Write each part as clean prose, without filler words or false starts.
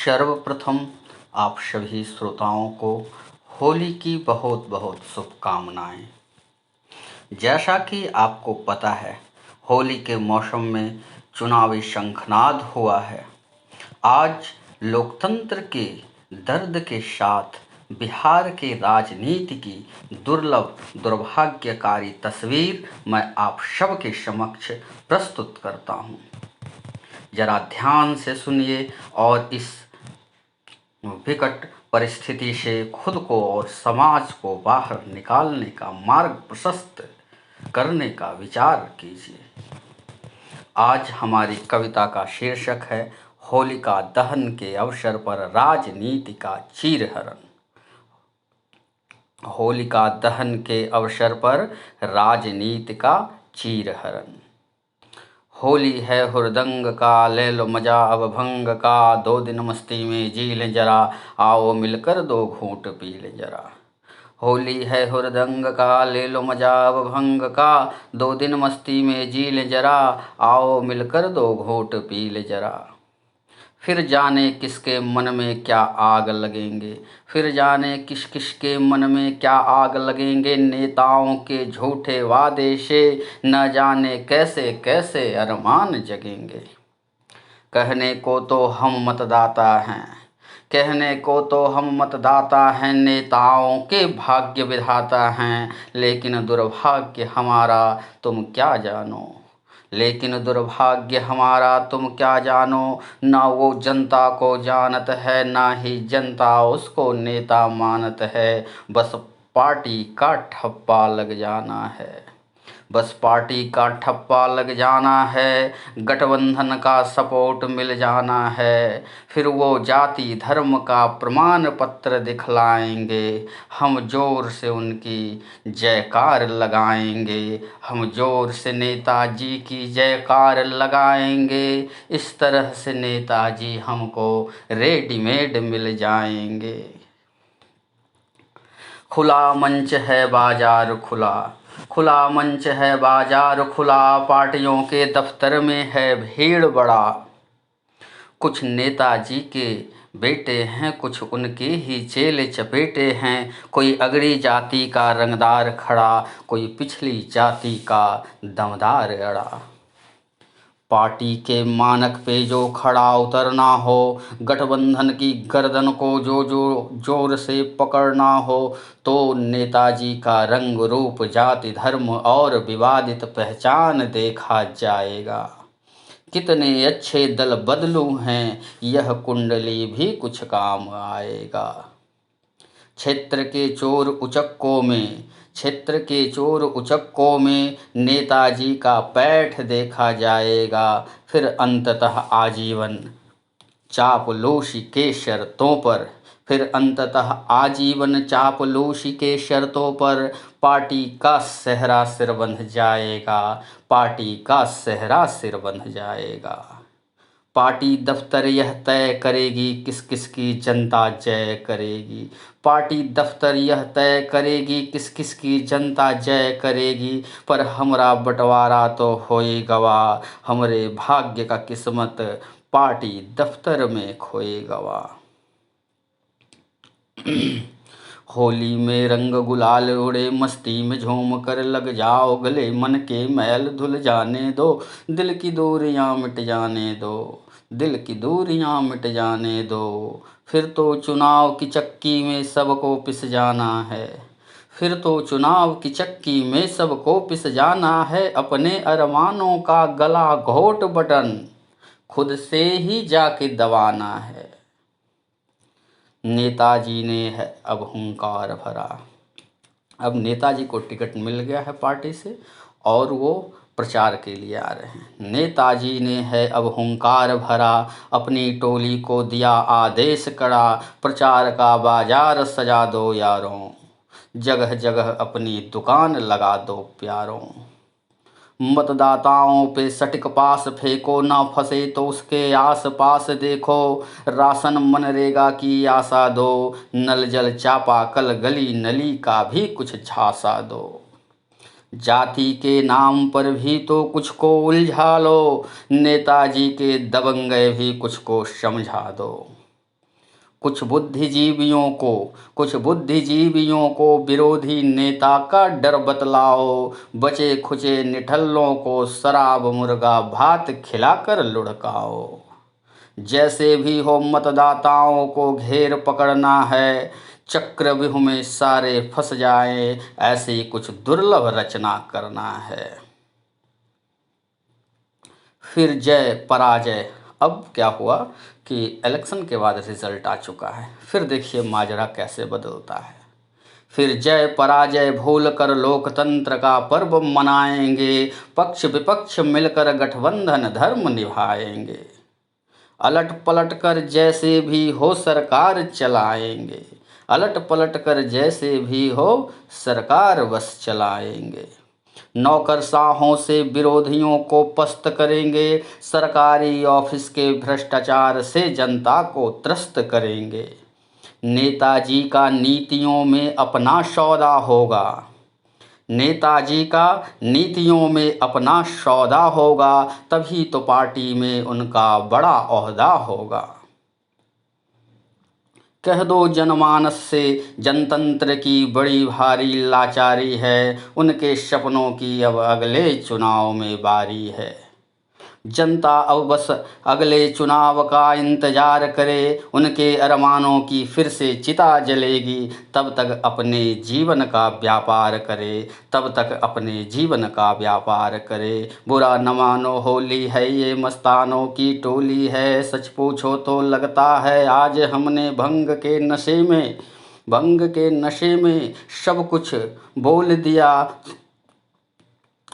सर्वप्रथम आप सभी श्रोताओं को होली की बहुत बहुत शुभकामनाएं। जैसा कि आपको पता है, होली के मौसम में चुनावी शंखनाद हुआ है। आज लोकतंत्र के दर्द के साथ बिहार के राजनीति की दुर्लभ दुर्भाग्यकारी तस्वीर मैं आप सबके समक्ष प्रस्तुत करता हूं। जरा ध्यान से सुनिए और इस विकट परिस्थिति से खुद को और समाज को बाहर निकालने का मार्ग प्रशस्त करने का विचार कीजिए। आज हमारी कविता का शीर्षक है होलिका दहन के अवसर पर राजनीति का चीरहरण। होलिका दहन के अवसर पर राजनीति का चीरहरण। होली है हुरदंग का, ले लो मजा अब भंग का, 2 दिन मस्ती में जी ले जरा, आओ मिलकर 2 घूंट पी ले जरा। होली है हुरदंग का, ले लो मजा अब भंग का, 2 दिन मस्ती में जी ले जरा, आओ मिलकर 2 घूंट पी ले जरा। फिर जाने किसके मन में क्या आग लगेंगे, फिर जाने किस किस के मन में क्या आग लगेंगे। नेताओं के झूठे वादे से न जाने कैसे कैसे अरमान जगेंगे। कहने को तो हम मतदाता हैं, कहने को तो हम मतदाता हैं, नेताओं के भाग्य विधाता हैं, लेकिन दुर्भाग्य हमारा तुम क्या जानो। लेकिन दुर्भाग्य हमारा तुम क्या जानो। ना वो जनता को जानत है, ना ही जनता उसको नेता मानत है। बस पार्टी का ठप्पा लग जाना है, बस पार्टी का ठप्पा लग जाना है, गठबंधन का सपोर्ट मिल जाना है। फिर वो जाति धर्म का प्रमाण पत्र दिखलाएंगे, हम जोर से उनकी जयकार लगाएंगे, हम जोर से नेताजी की जयकार लगाएंगे। इस तरह से नेताजी हमको रेडीमेड मिल जाएंगे। खुला मंच है बाजार खुला, खुला मंच है बाजार खुला, पार्टियों के दफ्तर में है भीड़ बड़ा। कुछ नेताजी के बेटे हैं, कुछ उनके ही चेले चपेटे हैं। कोई अगड़ी जाति का रंगदार खड़ा, कोई पिछली जाति का दमदार अड़ा। पार्टी के मानक पे जो खड़ा उतरना हो, गठबंधन की गर्दन को जो जो जोर से पकड़ना हो, तो नेताजी का रंग रूप जाति धर्म और विवादित पहचान देखा जाएगा। कितने अच्छे दल बदलू हैं, यह कुंडली भी कुछ काम आएगा। क्षेत्र के चोर उचक्कों में, क्षेत्र के चोर उचक्कों में नेताजी का पैठ देखा जाएगा। फिर अंततः आजीवन चापलूसी के शर्तों पर, फिर अंततः आजीवन चापलूसी के शर्तों पर पार्टी का सेहरा सिर बंध जाएगा, पार्टी का सेहरा सिर बंध जाएगा। पार्टी दफ्तर यह तय करेगी किस किस की जनता जय करेगी, पार्टी दफ्तर यह तय करेगी किस किस की जनता जय करेगी। पर हमरा बंटवारा तो होई गवा, हमरे भाग्य का किस्मत पार्टी दफ्तर में खोए गवा। होली में रंग गुलाल उड़े, मस्ती में झूम कर लग जाओ गले, मन के मैल धुल जाने दो, दिल की दूरियां मिट जाने दो, दिल की दूरियां मिट जाने दो। फिर तो चुनाव की चक्की में सबको पिस जाना है, फिर तो चुनाव की चक्की में सबको पिस जाना है। अपने अरमानों का गला घोट बटन खुद से ही जाके दबाना है। नेताजी ने है अब हुंकार भरा, अब नेताजी को टिकट मिल गया है पार्टी से और वो प्रचार के लिए आ रहे हैं। नेताजी ने है अब हुंकार भरा, अपनी टोली को दिया आदेश कड़ा, प्रचार का बाजार सजा दो यारों, जगह जगह अपनी दुकान लगा दो प्यारों। मतदाताओं पे सटिक पास फेंको, ना फंसे तो उसके आस पास देखो, राशन मनरेगा की आशा दो, नल जल चापाकल गली नली का भी कुछ झांसा दो। जाति के नाम पर भी तो कुछ को उलझा लो, नेताजी के दबंगए भी कुछ को समझा दो। कुछ बुद्धिजीवियों को विरोधी नेता का डर बतलाओ, बचे खुचे निठल्लों को शराब मुर्गा भात खिलाकर लुढ़काओ। जैसे भी हो मतदाताओं को घेर पकड़ना है, चक्रव्यूह में सारे फंस जाएं, ऐसी कुछ दुर्लभ रचना करना है। फिर जय पराजय। अब क्या हुआ कि इलेक्शन के बाद रिजल्ट आ चुका है, फिर देखिए माजरा कैसे बदलता है। फिर जय पराजय भूल कर लोकतंत्र का पर्व मनाएंगे, पक्ष विपक्ष मिलकर गठबंधन धर्म निभाएंगे। अलट पलट कर जैसे भी हो सरकार चलाएंगे, अलट पलट कर जैसे भी हो सरकार बस चलाएंगे। नौकरशाहों से विरोधियों को पस्त करेंगे, सरकारी ऑफिस के भ्रष्टाचार से जनता को त्रस्त करेंगे। नेताजी का नीतियों में अपना सौदा होगा, नेताजी का नीतियों में अपना सौदा होगा, तभी तो पार्टी में उनका बड़ा ओहदा होगा। कह दो जनमानस से जनतंत्र की बड़ी भारी लाचारी है, उनके सपनों की अब अगले चुनाव में बारी है। जनता अब बस अगले चुनाव का इंतजार करे, उनके अरमानों की फिर से चिता जलेगी, तब तक अपने जीवन का व्यापार करे, तब तक अपने जीवन का व्यापार करे। बुरा न मानो होली है ये मस्तानों की टोली है, सच पूछो तो लगता है आज हमने भंग के नशे में सब कुछ बोल दिया।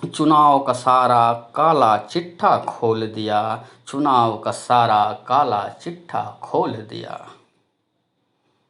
चुनाव का सारा काला चिट्ठा खोल दिया, चुनाव का सारा काला चिट्ठा खोल दिया।